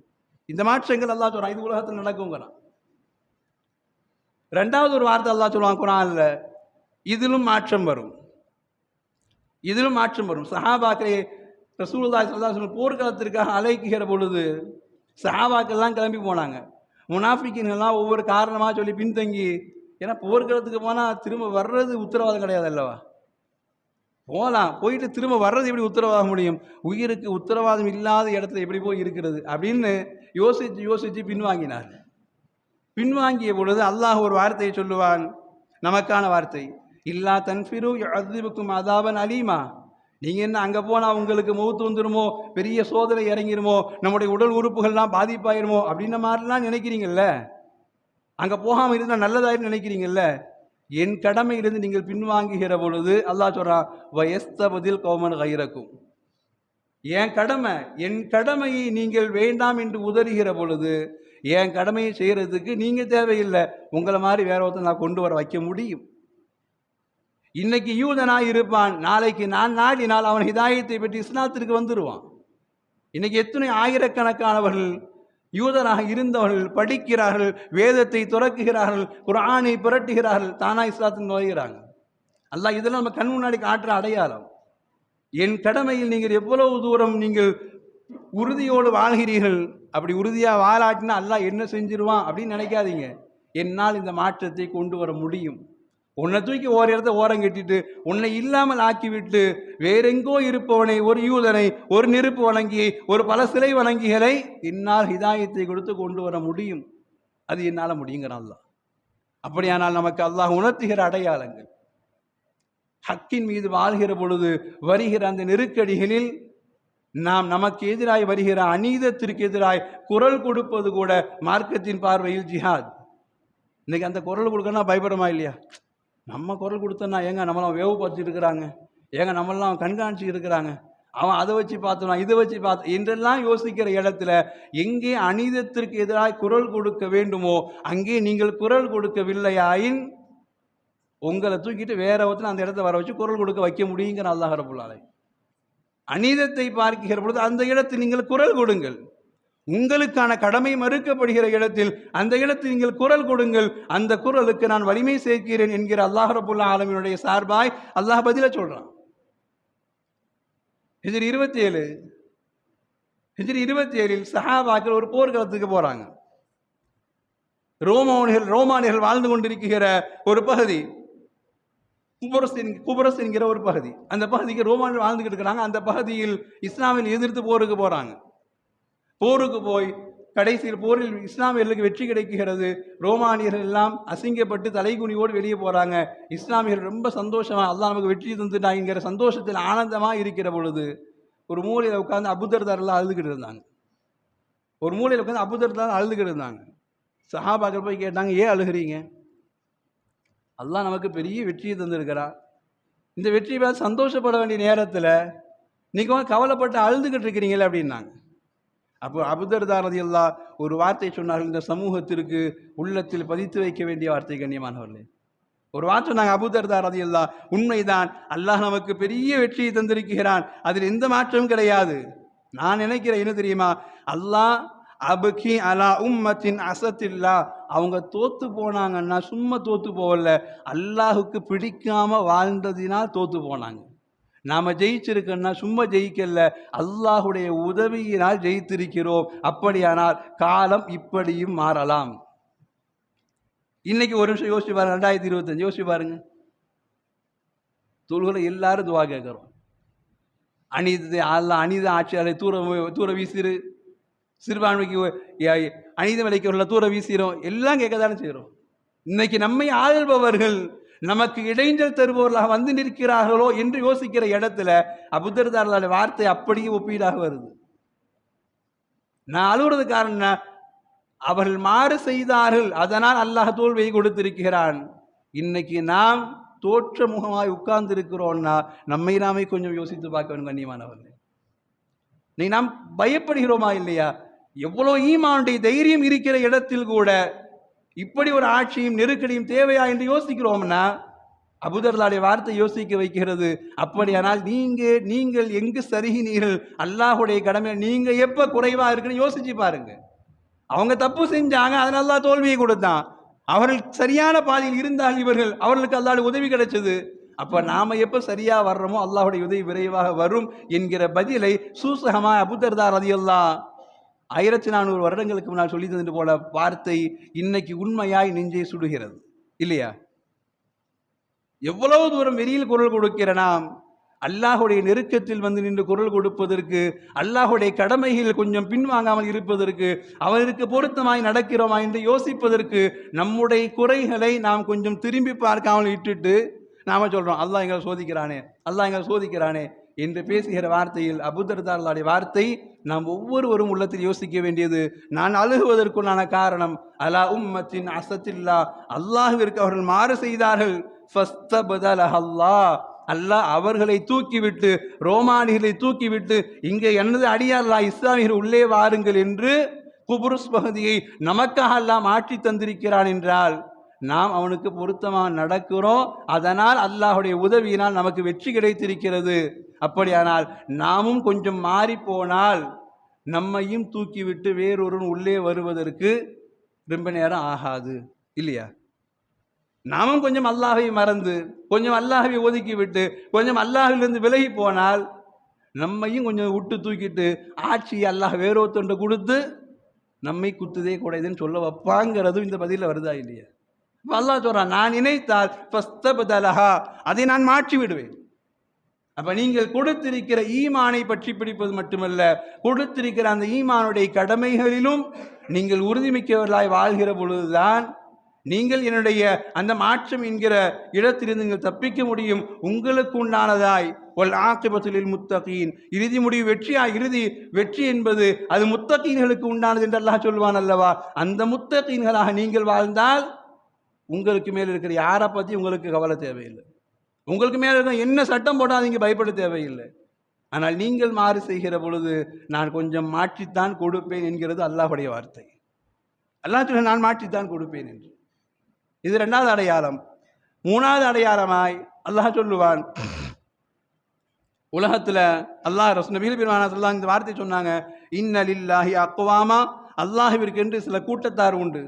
இந்த மாற்றங்கள் அல்லாஹ் சொல்றான், இது உலகத்தில் நடக்குங்கிறான். ரெண்டாவது ஒரு வார்த்தை அல்லாஹ் சொல்லுவான் குர்ஆன்ல, இதிலும் மாற்றம் வரும், இதிலும் மாற்றம் வரும். சஹாபாக்களே ரசூலுல்லாஹி ஸல்லல்லாஹு அலைஹி வஸல்லம் போர்க்களத்திற்காக அழைக்கிற பொழுது சஹாபாக்கள்லாம் கிளம்பி போனாங்க. முனாஃபிக்கீன்கள்லாம் ஒவ்வொரு காரணமாக சொல்லி பின்தங்கி, ஏன்னா போர்க்களத்துக்கு போனால் திரும்ப வர்றது உத்தரவாதம் கிடையாது அல்லவா. போகலாம், போயிட்டு திரும்ப வர்றது எப்படி உத்தரவாதம் முடியும், உயிருக்கு உத்தரவாதம் இல்லாத இடத்துல எப்படி போய் இருக்கிறது அப்படின்னு யோசித்து யோசித்து பின்வாங்கினார். பின்வாங்கிய பொழுது அல்லாஹ் ஒரு வார்த்தையை சொல்லுவான், நமக்கான வார்த்தை, இல்லா தன்ஃபிரு யுஅذிபுக்கும் அதாபன் அலீமா. நீங்கள் என்ன அங்கே போனால் உங்களுக்கு மௌத்து வந்துடுமோ, பெரிய சோதனை இறங்கிடுமோ, நம்முடைய உடல் உறுப்புகள்லாம் பாதிப்பாயிருமோ அப்படின்ன மாதிரிலாம் நினைக்கிறீங்கல்ல, அங்கே போகாமல் இருந்தால் நல்லதாயிரும் நினைக்கிறீங்கல்ல. என் கடமையிலிருந்து நீங்கள் பின்வாங்குகிற பொழுது அல்லாஹ் சொல்றான், வயஸ்தபதில் கௌமன் கைரக்கும், என் கடமையை நீங்கள் வேண்டாம் என்று உதறுகிற பொழுது என் கடமையை செய்யறதுக்கு நீங்க தேவையில்லை, உங்களை மாதிரி வேற ஒருத்தர் நான் கொண்டு வர வைக்க முடியும். இன்னைக்கு யூதனாய் இருப்பான், நாளைக்கு நான் நாடினால் அவன் ஹிதாயத்தை பெற்று இஸ்லாத்திற்கு வந்துடுவான். இன்னைக்கு எத்தனை ஆயிரக்கணக்கானவர்கள் யூதராக இருந்தவர்கள் படிக்கிறார்கள், வேதத்தை துறக்குகிறார்கள், குர்ஆனை புரட்டுகிறார்கள், தானா இஸ்லாத்தின் நுழைகிறாங்க. அல்லாஹ் இதெல்லாம் நம்ம கண் முன்னாடி காட்டுற அடையாளம். என் கடமையில் நீங்கள் எவ்வளவு தூரம் நீங்கள் உறுதியோடு வாழ்கிறீர்கள், அப்படி உறுதியாக வாழாட்டினா அல்லாஹ் என்ன செஞ்சிருவான் அப்படின்னு நினைக்காதீங்க. என்னால் இந்த மாற்றத்தை கொண்டு வர முடியும். உன்னை தூக்கி ஒரு இடத்த ஓரம் கட்டிட்டு உன்னை இல்லாமல் ஆக்கிவிட்டு வேறெங்கோ இருப்பவனை, ஒரு யூதனை, ஒரு நெருப்பு வணங்கியை, ஒரு பல சிலை வணங்கிகளை என்னால் ஹிதாயத்தை கொடுத்து கொண்டு வர முடியும். அது என்னால் முடியுங்கிறான் அல்லாஹ். அப்படியானால் நமக்கு அல்லாஹ் உணர்த்துகிற அடையாளங்கள், ஹக்கின் மீது வாழ்கிற பொழுது வருகிற அந்த நெருக்கடிகளில் நாம் நமக்கு எதிராய் வருகிற அநீதத்திற்கு எதிராய் குரல் கொடுப்பது கூட மார்க்கத்தின் பார்வையில் ஜிஹாத். இன்னைக்கு அந்த குரல் கொடுக்கணும்னா பயப்படுமா இல்லையா? நம்ம குரல் கொடுத்தோன்னா ஏங்க நம்மளாம் வேவு பார்த்துட்டு இருக்கிறாங்க, ஏங்க நம்மளாம் கண்காணிச்சு இருக்கிறாங்க, அவன் அதை வச்சு பார்த்துவான், இதை வச்சு பார்த்து என்றெல்லாம் யோசிக்கிற இடத்துல எங்கே அநீதத்திற்கு எதிராக குரல் கொடுக்க வேண்டுமோ அங்கே நீங்கள் குரல் கொடுக்கவில்லையாயின் உங்களை தூக்கிட்டு வேற ஒருத்தர் அந்த இடத்த வர வச்சு குரல் கொடுக்க வைக்க முடியுங்கிற அல்லாஹ் ரப்புல் ஆலமீன். அநீதத்தை பார்க்கிற பொழுது அந்த இடத்தில் நீங்கள் குரல் கொடுங்கள். உங்களுக்கான கடமை மறுக்கப்படுகிற இடத்தில் அந்த இடத்தில் நீங்கள் குரல் கொடுங்கள். அந்த குரலுக்கு நான் வலிமை சேர்க்கிறேன் என்கிற அல்லாஹ் ரப்புல் ஆலமீனுடைய சார்பாய் அல்லாஹ் பதில சொல்றான். ஹிஜ்ரி 27 சஹாபாக்கள் ஒரு போர்க்களத்துக்கு போறாங்க. ரோமானியர்கள் வாழ்ந்து கொண்டிருக்கிற ஒரு பகுதி, குபரஸ் என்கிற ஒரு பகுதி. அந்த பகுதிக்கு ரோமானியர்கள் வாழ்ந்துகிட்டு இருக்கிறாங்க. அந்த பகுதியில் இஸ்லாமில் எதிர்த்து போருக்கு போறாங்க. போருக்கு போய் கடைசியில் போரில் இஸ்லாமியர்களுக்கு வெற்றி கிடைக்கிறது. ரோமானியர்கள் எல்லாம் அசிங்கப்பட்டு தலைகுனியோடு வெளியே போறாங்க. இஸ்லாமியர்கள் ரொம்ப சந்தோஷமா அல்லாஹ் நமக்கு வெற்றி தந்துட்டாங்கிற சந்தோஷத்தில் ஆனந்தமா இருக்கிற பொழுது ஒரு மூலையில் உட்கார்ந்து அபூதர்தாரெல்லாம் அழுதுகிட்டு இருந்தாங்க. சஹாபாக்கள் போய் கேட்டாங்க, ஏன் அழுகிறீங்க? அல்லாஹ் நமக்கு பெரிய வெற்றியை தந்திருக்கிறார். இந்த வெற்றியை பார்த்து சந்தோஷப்பட வேண்டிய நேரத்தில் நீங்கள் கவலைப்பட்டு அழுதுகிட்டு இருக்கிறீங்களே அப்படின்னாங்க. அப்போ அபூதர்தா ரலியல்லாஹு ஒரு வார்த்தை சொன்னார்கள், இந்த சமூகத்திற்கு உள்ளத்தில் பதித்து வைக்க வேண்டிய வார்த்தை. கண்ணியமானவர்களே, ஒரு வார்த்தை சொன்னாங்க அபூதர்தா ரலியல்லாஹு, உண்மைதான், அல்லாஹ் நமக்கு பெரிய வெற்றியை தந்திருக்கிறான், அதில் எந்த மாற்றமும் கிடையாது. நான் நினைக்கிறேன் என்ன தெரியுமா, அல்லாஹ் அபுகி அலா உம்மத்தின் அசத்தில்லா, அவங்க தோத்து போனாங்கன்னா சும்மா தோத்து போகல, அல்லாஹுக்கு பிடிக்காம வாழ்ந்ததினால் தோத்து போனாங்க. நாம ஜெயிச்சிருக்கோம்னா சும்மா ஜெயிக்கல, அல்லாஹுடைய உதவியினால் ஜெயித்திருக்கிறோம். அப்படியானால் காலம் இப்படியும் மாறலாம். இன்னைக்கு ஒரு நிமிஷம் யோசிச்சு பாருங்க, 2025 யோசிச்சு பாருங்க. தொழுகளை எல்லாரும் துவா கேட்கிறோம், அநீத ஆட்சியாளரை தூர வீசிரு, சிறுபான்மைக்கு அநீத விலைக்கு தூர வீசிரும், எல்லாம் கேட்க தானே செய்கிறோம். இன்னைக்கு நம்மை ஆள்பவர்கள் நமக்கு இடைஞ்சல் தருபவர்களாக வந்து நிற்கிறார்களோ என்று யோசிக்கிற இடத்துல அபூதர்தாவுடைய வார்த்தை அப்படியே ஒப்பீடாக வருது. நான் அழுகுறது காரணம், அவர்கள் மாறு செய்தார்கள், அதனால் அல்லாஹ் தோல்வியை கொடுத்திருக்கிறான். இன்னைக்கு நாம் தோற்ற முகமாய் உட்கார்ந்து இருக்கிறோம்னா நம்மை நாமே கொஞ்சம் யோசித்து பார்க்க வேண்டும். கண்ணியமானவர்கள், நீ நாம் பயப்படுகிறோமா இல்லையா? எவ்வளோ ஈமானுடைய தைரியம் இருக்கிற இடத்தில் கூட இப்படி ஒரு ஆட்சியும் நெருக்கடியும் தேவையா என்று யோசிக்கிறோம்னா அபூதர்தாவுடைய வார்த்தை யோசிக்க வைக்கிறது. அப்படியானால் நீங்கள் எங்கு சரிகினீர்கள், அல்லாஹுடைய கடமை நீங்க எப்ப குறைவா இருக்குன்னு யோசிச்சு பாருங்க. அவங்க தப்பு செஞ்சாங்க, அதனால தான் தோல்வியை கொடுத்தான். அவர்கள் சரியான பாதையில் இருந்தால் அவர்களுக்கு அல்லாஹ்வுடைய உதவி கிடைச்சது. அப்ப நாம எப்ப சரியா வர்றோமோ அல்லாஹ்வுடைய உதவி விரைவாக வரும் என்கிற பதிலை சூசகமா அபூதர்தா ரலியல்லாஹு 1400 வருடங்களுக்கு முன்னால் சொல்லி தந்து போல வார்த்தை இன்னைக்கு உண்மையாய் நெஞ்சை சுடுகிறது இல்லையா? எவ்வளவு தூரம் வெளியில் குரல் கொடுக்கிற நாம் அல்லாஹுடைய நெருக்கத்தில் வந்து நின்று குரல் கொடுப்பதற்கு, அல்லாஹுடைய கடமைகள் கொஞ்சம் பின்வாங்காமல் இருப்பதற்கு, அவருக்கு பொருத்தமாய் நடக்கிறோமா என்று யோசிப்பதற்கு, நம்முடைய குறைகளை நாம் கொஞ்சம் திரும்பி பார்க்காமல் விட்டுட்டு நாம சொல்றோம் அல்லாஹ் எங்களை சோதிக்கிறானே, அல்லாஹ் எங்களை சோதிக்கிறானே என்று பேசுகிற வார்த்தையில் அபூதர்தாவுடைய வார்த்தை நாம் ஒவ்வொருவரும் உள்ளத்தில் யோசிக்க வேண்டியது. நான் அழுகுவதற்குள்ளான காரணம் அலா உம்மத்தின் அசத்தில்லா, அல்லாஹ்விற்கு அவர்கள் மாறு செய்தார்கள். அல்லாஹ் அவர்களை தூக்கிவிட்டு, ரோமானிகளை தூக்கிவிட்டு, இங்கே எனது அடியார்லா இஸ்லாமியர்கள் உள்ளே வாருங்கள் என்று குபுருஸ் பகுதியை நமக்காக அல்லாஹ் மாற்றி தந்திருக்கிறான் என்றால் நாம் அவனுக்கு பொருத்தமாக நடக்கிறோம், அதனால் அல்லாஹுடைய உதவியினால் நமக்கு வெற்றி கிடைத்திருக்கிறது. அப்படியானால் நாமும் கொஞ்சம் மாறி போனால் நம்மையும் தூக்கிவிட்டு வேறொரு உள்ளே வருவதற்கு ரொம்ப நேரம் ஆகாது இல்லையா? நாமும் கொஞ்சம் அல்லாஹை மறந்து, கொஞ்சம் அல்லாஹை ஒதுக்கி விட்டு, கொஞ்சம் அல்லாஹிலிருந்து விலகி போனால் நம்மையும் கொஞ்சம் விட்டு தூக்கிட்டு ஆட்சியை அல்லாஹ் வேறொருத்தொன்று கொடுத்து நம்மை குத்துதே கூடாதுன்னு சொல்ல வைப்பாங்கிறதும் இந்த பதிலில் வருதா இல்லையா? அல்லாஹ் சொல்றான், நான் நினைத்தால் அதை நான் மாற்றி விடுவேன். அப்ப நீங்கள் கொடுத்திருக்கிற ஈமானை பற்றி பிடிப்பது மட்டுமல்ல, கொடுத்திருக்கிற அந்த ஈமானுடைய கடமைகளிலும் நீங்கள் உறுதிமிக்கவர்களாய் வாழ்கிற பொழுதுதான் நீங்கள் என்னுடைய அந்த மாற்றம் என்கிற இடத்திலிருந்து நீங்கள் தப்பிக்க முடியும். உங்களுக்கு உண்டானதாய் வல் ஆகிபத்து லில் முத்தகீன், இறுதி முடிவு இறுதி வெற்றி என்பது அது முத்தகீன்களுக்கு உண்டானது என்று அல்லாஹ் சொல்வான் அல்லவா? அந்த முத்தகீன்களாக நீங்கள் வாழ்ந்தால் உங்களுக்கு மேல் இருக்கிற யாரை பற்றி உங்களுக்கு கவலை தேவையில்லை. உங்களுக்கு மேலே இருக்க என்ன சட்டம் போட்டால் நீங்கள் பயப்பட தேவையில்லை. ஆனால் நீங்கள் மாறு செய்கிற பொழுது நான் கொஞ்சம் மாற்றித்தான் கொடுப்பேன் என்கிறது அல்லாஹுடைய வார்த்தை. அல்லாஹ் சொல்ல நான் மாற்றித்தான் கொடுப்பேன் என்று. இது 2வது அடையாளம். 3வது அடையாளமாய் அல்லாஹ் சொல்லுவான், உலகத்தில் அல்லாஹ் நபிகள் பெருமானார் ஸல்லல்லாஹு அலைஹி இந்த வார்த்தை சொன்னாங்க, இன்ன லில்லாஹி அக்வாமா, அல்லாஹ்விற்கு என்று சில கூட்டத்தார் உண்டு.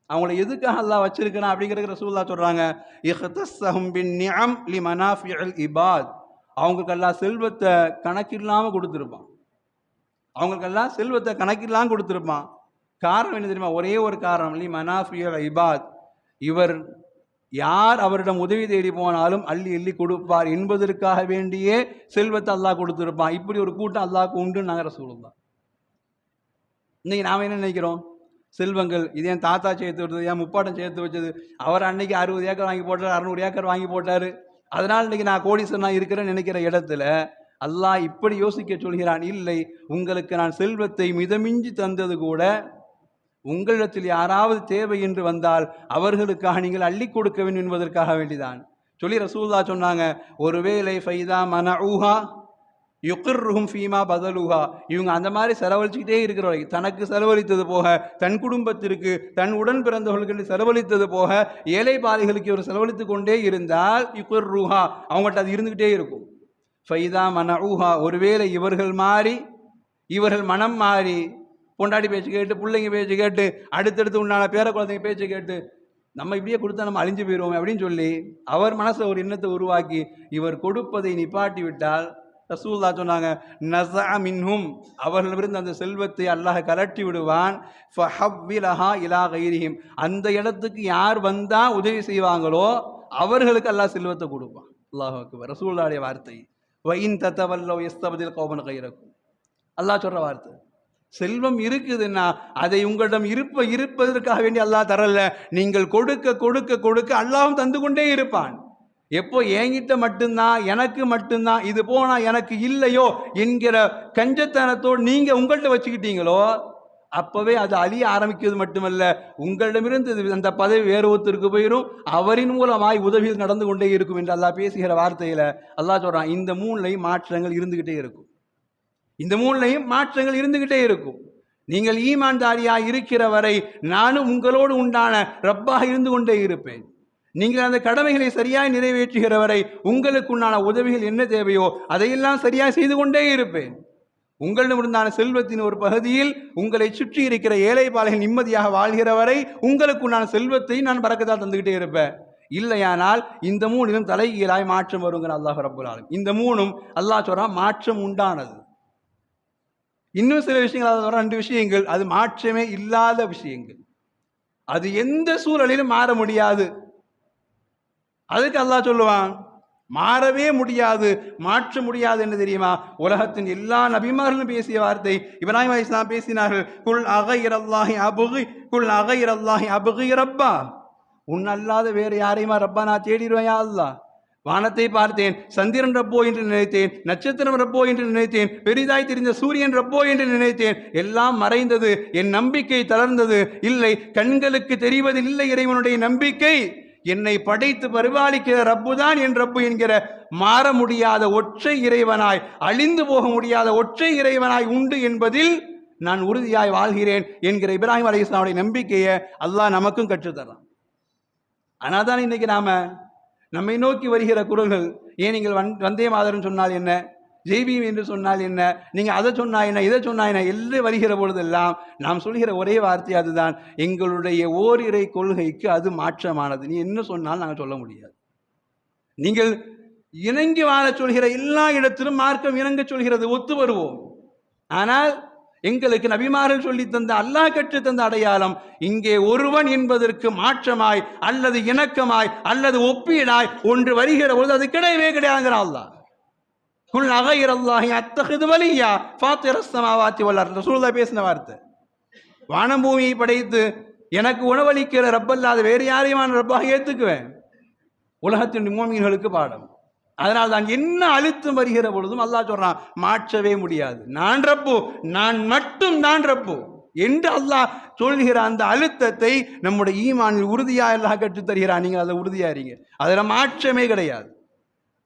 அவங்கள எதுக்காக அல்லாஹ் வச்சிருக்கிறான் அப்படிங்கிறது ரசூலுல்லாஹ் சொல்றாங்க, இஹ்தஸஹும் பின்னிஅம் லிமனாஃபிஇல் இபாத், அவங்களுக்கெல்லாம் செல்வத்தை கணக்கில்லாமல் கொடுத்துருப்பான். அவங்களுக்கெல்லாம் செல்வத்தை கணக்கில்லாமல் கொடுத்துருப்பான். காரணம் என்ன தெரியுமா? ஒரே ஒரு காரணம், லிமனாஃபிஇல் இபாத், இவர் யார் அவரிடம் உதவி தேடி போனாலும் அள்ளி எள்ளி கொடுப்பார் என்பதற்காக வேண்டியே செல்வத்தை அல்லாஹ் கொடுத்துருப்பான். இப்படி ஒரு கூட்டம் அல்லாஹ்க்கு உண்டு நாங்கள் ரசூலுல்லாஹ். இன்னைக்கு நாம் என்ன நினைக்கிறோம்? செல்வங்கள் இது என் தாத்தா சேர்த்து வச்சது, என் முப்பாட்டம் சேர்த்து வச்சது, அவர் அன்னைக்கு 60 ஏக்கர் வாங்கி போட்டார், 600 ஏக்கர் வாங்கி போட்டார், அதனால் இன்னைக்கு நான் கோடீஸ்வரனா இருக்கிறேன்னு நினைக்கிற இடத்துல அல்லாஹ் இப்படி யோசிக்க சொல்கிறான், இல்லை, உங்களுக்கு நான் செல்வத்தை மிதமிஞ்சி தந்தது கூட உங்களிடத்தில் யாராவது தேவை என்று வந்தால் அவர்களுக்காக நீங்கள் அள்ளி கொடுக்க வேண்டும் என்பதற்காக வேண்டிதான் சொல்லி ரசூலுல்லாஹ் சொன்னாங்க. ஒருவேளை ஃபைதா மனஊஹா, யுக்ருஹும் ஃபீமா பதலுஹா, இவங்க அந்த மாதிரி செலவழிச்சுக்கிட்டே இருக்கிற வரைக்கும், தனக்கு செலவழித்தது போக, தன் குடும்பத்திற்கு, தன் உடன் பிறந்தவர்களுக்கு செலவழித்தது போக, ஏழை பாதைகளுக்கு இவர் செலவழித்து கொண்டே இருந்தால் யுக்ருஹா, அவங்கள்ட்ட அது இருந்துக்கிட்டே இருக்கும். ஃபைதா மனஊஹா, ஒருவேளை இவர்கள் மாறி, இவர்கள் மனம் மாறி, பொண்டாடி பேச்சு கேட்டு, பிள்ளைங்க பேச்சு கேட்டு, அடுத்தடுத்து உண்டான பேர குழந்தைங்க பேச்சு கேட்டு, நம்ம இப்படியே கொடுத்தா நம்ம அழிஞ்சு போயிடுவோம் அப்படின்னு சொல்லி அவர் மனசில் ஒரு எண்ணத்தை உருவாக்கி இவர் கொடுப்பதை நிப்பாட்டி விட்டால், ரசூலுல்லாஹ் சொன்னாங்க, நஸஅ மின்ஹும், அவர்களிடமிருந்து அந்த செல்வத்தை அல்லாஹ் கலட்டி விடுவான். ஃபஹவ்விலஹா இலா கைரிஹிம், அந்த இடத்துக்கு யார் வந்தா உதவி செய்வாங்களோ அவர்களுக்கு அல்லாஹ் செல்வத்தை கொடுப்பான். அல்லாஹ் அக்பர். ரசூலுல்லாஹ்வுடைய வார்த்தை. வ இன் ததவல்லவ் யஸ்தப்தில் கௌமன் கைரக்கும், அல்லாஹ் சொல்ற வார்த்தை. செல்வம் இருக்குதுன்னா அதை உங்களிடம் இருப்பதற்காக வேண்டி அல்லாஹ் தரல, நீங்கள் கொடுக்க கொடுக்க கொடுக்க அல்லாஹ்வும் தந்து கொண்டே இருப்பான். எப்போ என்கிட்ட மட்டும்தான், எனக்கு மட்டும்தான், இது போனா எனக்கு இல்லையோ என்கிற கஞ்சத்தனத்தோடு நீங்க உங்கள்கிட்ட வச்சுக்கிட்டீங்களோ அப்பவே அது அழிய ஆரம்பிக்கிறது மட்டுமல்ல, உங்களிடமிருந்து அந்த பதவி வேறு ஒருத்தருக்கு போயிடும், அவரின் மூலமாய் உதவியில் நடந்து கொண்டே இருக்கும் என்று அல்லாஹ் பேசுகிற வார்த்தையில அல்லாஹ் சொல்றான், இந்த மூணுலையும் மாற்றங்கள் இருந்துகிட்டே இருக்கும். இந்த மூணுலையும் மாற்றங்கள் இருந்துகிட்டே இருக்கும். நீங்கள் ஈமான்தாரியாக இருக்கிற வரை நானும் உங்களோடு உண்டான ரப்பாக இருந்து கொண்டே இருப்பேன். நீங்கள் அந்த கடமைகளை சரியாய் நிறைவேற்றுகிற வரை உங்களுக்கு உண்டான உதவிகள் என்ன தேவையோ அதையெல்லாம் சரியாக செய்து கொண்டே இருப்பேன். உங்களிடமிருந்தான செல்வத்தின் ஒரு பகுதியில் உங்களை சுற்றி இருக்கிற ஏழை பாலைகள் நிம்மதியாக வாழ்கிற வரை உங்களுக்கு உண்டான செல்வத்தை நான் பறக்கத்தான் தந்துகிட்டே இருப்பேன். இல்லையானால் இந்த மூணிலும் தலைகீழாய் மாற்றம் வருங்கிற அல்லாஹ் ரப்புல் ஆலமீன். இந்த மூணும் அல்லாஹ் சொல்றான் மாற்றம் உண்டானது. இன்னும் சில விஷயங்கள், ரெண்டு விஷயங்கள் அது மாற்றமே இல்லாத விஷயங்கள், அது எந்த சூழலிலும் மாற முடியாது. அதுக்கு அல்லாஹ் சொல்லுவான் மாறவே முடியாது, மாற்ற முடியாது என்ன தெரியுமா? உலகத்தின் எல்லா நபிமார்களும் பேசிய வார்த்தை. இப்ராஹிம் அலைஹிஸ்ஸலாம் பேசினார்கள், குல் அகைரல்லாஹி அபுகி, குல் அகைரல்லாஹி அபுகி ரப்பா, உன் அல்லாத வேறு யாரையுமா ரப்பா நான் தேடிடுவேன் யா அல்லாஹ். வானத்தை பார்த்தேன், சந்திரன் ரப்போ என்று நினைத்தேன், நட்சத்திரம் ரப்போ என்று நினைத்தேன், பெரிதாய் தெரிந்த சூரியன் ரப்போ என்று நினைத்தேன், எல்லாம் மறைந்தது, என் நம்பிக்கை தளர்ந்தது. இல்லை, கண்களுக்கு தெரிவதில் இல்லை இறைவனுடைய நம்பிக்கை, என்னை படைத்து பரிபாலிக்கிற ரப்புதான் என் ரப்பு என்கிற மாற முடியாத ஒற்றை இறைவனாய், அழிந்து போக முடியாத ஒற்றை இறைவனாய் உண்டு என்பதில் நான் உறுதியாய் வாழ்கிறேன் என்கிற இப்ராஹிம் அலைஹிஸ்ஸலாமுடைய நம்பிக்கையை அல்லாஹ் நமக்கும் கற்றுத்தரான். ஆனால் தான் இன்னைக்கு நம்மை நோக்கி வருகிற குரல்கள், ஏன் நீங்கள் வந்தே மாதரம் சொன்னால் என்ன, ஜெய்பீம் என்று சொன்னால் என்ன, நீங்கள் அதை சொன்னா என்ன, இதை சொன்னா என்ன, எல்லாம் வருகிற பொழுதெல்லாம் நாம் சொல்கிற ஒரே வார்த்தை அதுதான், எங்களுடைய ஓரிரை கொள்கைக்கு அது மாற்றமானது. நீ என்ன சொன்னாலும் நாங்கள் சொல்ல முடியாது. நீங்கள் இணங்கி வாழ சொல்கிற எல்லா இடத்திலும் மார்க்கம் இணங்க சொல்கிறது, ஒத்து வருவோம். ஆனால் எங்களுக்கு நபிமார்கள் சொல்லி தந்த, அல்லாஹ் கற்று தந்த அடையாளம் இங்கே ஒருவன் என்பதற்கு மாற்றமாய் அல்லது இணக்கமாய் அல்லது ஒப்பீடாய் ஒன்று வருகிற பொழுது அது கிடையவே கிடையாதுங்கிறான் அல்லாஹ். குல் அகைரல்லாஹி அத்தஹிது வலியா ஃபாத்திரஸ் ஸமாவாத்தி வல் அர்த், ரசூலுல்லாஹ் பேசின வார்த்தை. வானம் பூமியை படைத்து எனக்கு உணவளிக்கிற ரப்பல்லாத வேறு யாரையும் ரப்பாக ஏற்றுக்குவேன். உலகத்தின் முஃமின்களுக்கு பாடம். அதனால் தான் என்ன அழுத்தம் வருகிற பொழுதும் அல்லாஹ் சொல்றான் மாற்றவே முடியாது, நான் ரப்பு, நான் மட்டும் தான் ரப்பு என்று அல்லாஹ் சொல்கிற அந்த அழுத்தத்தை நம்முடைய ஈமானில் உறுதியாக அல்லாஹ் கற்றுத் தருகிறான். நீங்கள் அதில் உறுதியாக இருங்க, அதில் மாற்றமே கிடையாது.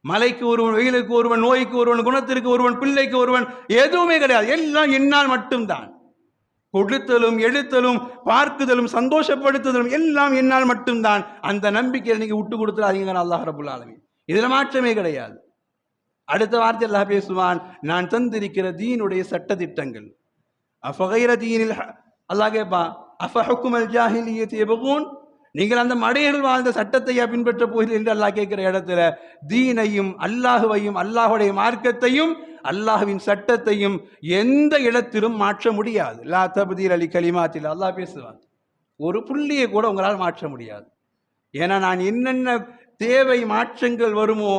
மலைக்கு ஒருவன், வெயிலுக்கு ஒருவன், நோய்க்கு ஒருவன், குணத்திற்கு ஒருவன், பிள்ளைக்கு ஒருவன், எதுவுமே கிடையாது. எல்லாம் என்னால் மட்டும்தான். கொடுத்தலும் எடுத்தலும் பார்க்குதலும் சந்தோஷப்படுத்துதலும் எல்லாம் என்னால் மட்டும்தான். அந்த நம்பிக்கையில் நீங்க விட்டு கொடுத்துறாதீங்க அல்லாஹ் ரப்புல் ஆலமீன். இதுல மாற்றமே கிடையாது. அடுத்த வார்த்தை அல்லாஹ் பேசுவான், நான் தந்திருக்கிற தீனுடைய சட்ட திட்டங்கள். அஃபகைர தீனில், அல்லாஹ் கேட்பான், அஃபஹுக்குமல் ஜாஹிலிய்யத்தி யப்கூன், நீங்கள் அந்த மடையர்கள் வாழ்ந்த சட்டத்தையா பின்பற்ற போகிறீர்கள் என்று அல்லாஹ் கேட்கிற இடத்துல தீனையும் அல்லாஹுவையும் அல்லாஹுடைய மார்க்கத்தையும் அல்லாஹுவின் சட்டத்தையும் எந்த இடத்திலும் மாற்ற முடியாது. லா தப்தீல லி கலிமாத்தில், அல்லாஹ் பேசுவான், ஒரு புள்ளியை கூட உங்களால் மாற்ற முடியாது. ஏன்னா நான் என்னென்ன தேவை மாற்றங்கள் வருமோ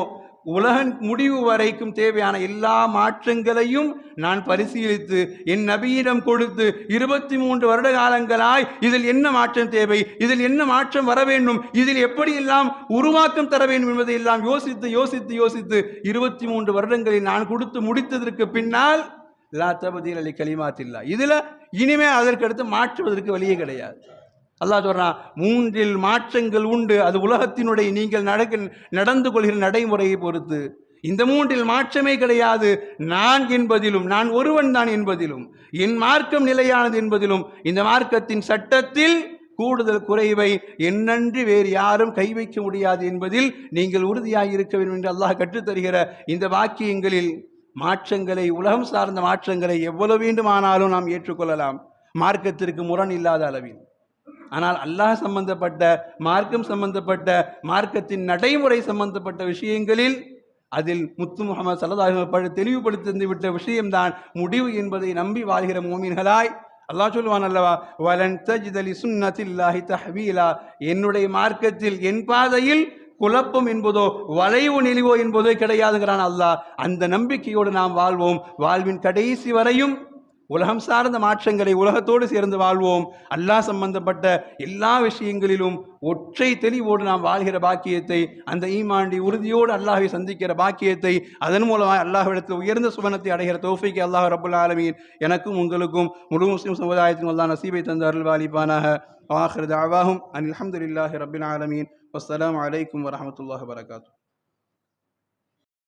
உலக முடிவு வரைக்கும் தேவையான எல்லா மாற்றங்களையும் நான் பரிசீலித்து என் நபியிடம் கொடுத்து 23 வருட காலங்களாய் இதில் என்ன மாற்றம் தேவை, இதில் என்ன மாற்றம் வர வேண்டும், இதில் எப்படியெல்லாம் உருவாக்கம் தர வேண்டும் என்பதை எல்லாம் யோசித்து யோசித்து யோசித்து 23 வருடங்களில் நான் கொடுத்து முடித்ததற்கு பின்னால் லா தப்தீல லி கலிமாத்தில்லா, இதில் இனிமே அதற்கடுத்து மாற்றுவதற்கு வழியே கிடையாது. அல்லாஹ் சொல்றான், 3 மாற்றங்கள் உண்டு, அது உலகத்தினுடைய நீங்கள் நடந்து கொள்கிற நடைமுறையை பொறுத்து. இந்த மூன்றில் மாற்றமே கிடையாது. நான் என்பதிலும், நான் ஒருவன் தான் என்பதிலும், என் மார்க்கம் நிலையானது என்பதிலும், இந்த மார்க்கத்தின் சட்டத்தில் கூடுதல் குறைவை என்னன்றி வேறு யாரும் கை வைக்க முடியாது என்பதில் நீங்கள் உறுதியாக இருக்க வேண்டும் என்று அல்லாஹ் கற்றுத்தருகிற இந்த வாக்கியங்களில் மாற்றங்களை, உலகம் சார்ந்த மாற்றங்களை எவ்வளவு வேண்டுமானாலும் நாம் ஏற்றுக்கொள்ளலாம், மார்க்கத்திற்கு முரண் இல்லாத அளவில். ஆனால் அல்லாஹ் சம்பந்தப்பட்ட, மார்க்கம் சம்பந்தப்பட்ட, மார்க்கத்தின் நடைமுறை சம்பந்தப்பட்ட விஷயங்களில் அதில் முத்து முகமது ஸல்லல்லாஹு அலைஹி வஸல்லம் தெளிவுபடுத்தி விட்ட விஷயம்தான் முடிவு என்பதை நம்பி வாழ்கிற மோமீன்களாய் அல்லாஹ் சொல்லுவான் அல்லவா, வலன் தஜித லிசுன்னத்தில்லாஹி தஹ்வீலா, என்னுடைய மார்க்கத்தில், என் பாதையில் குழப்பம் என்பதோ வளைவு நெளிவோ என்பதோ கிடையாதுங்கிறான் அல்லாஹ். அந்த நம்பிக்கையோடு நாம் வாழ்வோம். வாழ்வின் கடைசி வரையும் உலகம் சார்ந்த மாற்றங்களை உலகத்தோடு சேர்ந்து வாழ்வோம். அல்லாஹ் சம்பந்தப்பட்ட எல்லா விஷயங்களிலும் ஒற்றை தெளிவோடு நாம் வாழ்கிற பாக்கியத்தை, அந்த ஈமாண்டி உறுதியோடு அல்லாஹை சந்திக்கிற பாக்கியத்தை, அதன் மூலமாக அல்லாஹ்விடத்தில் உயர்ந்த சுவனத்தை அடைகிற தௌஃபீக்கை அல்லாஹ் ரப்புல் ஆலமீன் எனக்கும் உங்களுக்கும் முழு முஸ்லிம் சமுதாயத்திற்கும் அல்லாஹ் நசீபை தந்து அருள்வாளிப்பானாக. ஆகிரு தஅவாஹும் அனில் ஹம்துலில்லாஹி ரப்பில் ஆலமீன். வஸ்ஸலாமு அலைக்கும் வரஹ்மத்துல்லாஹி வபரகாத்துஹு.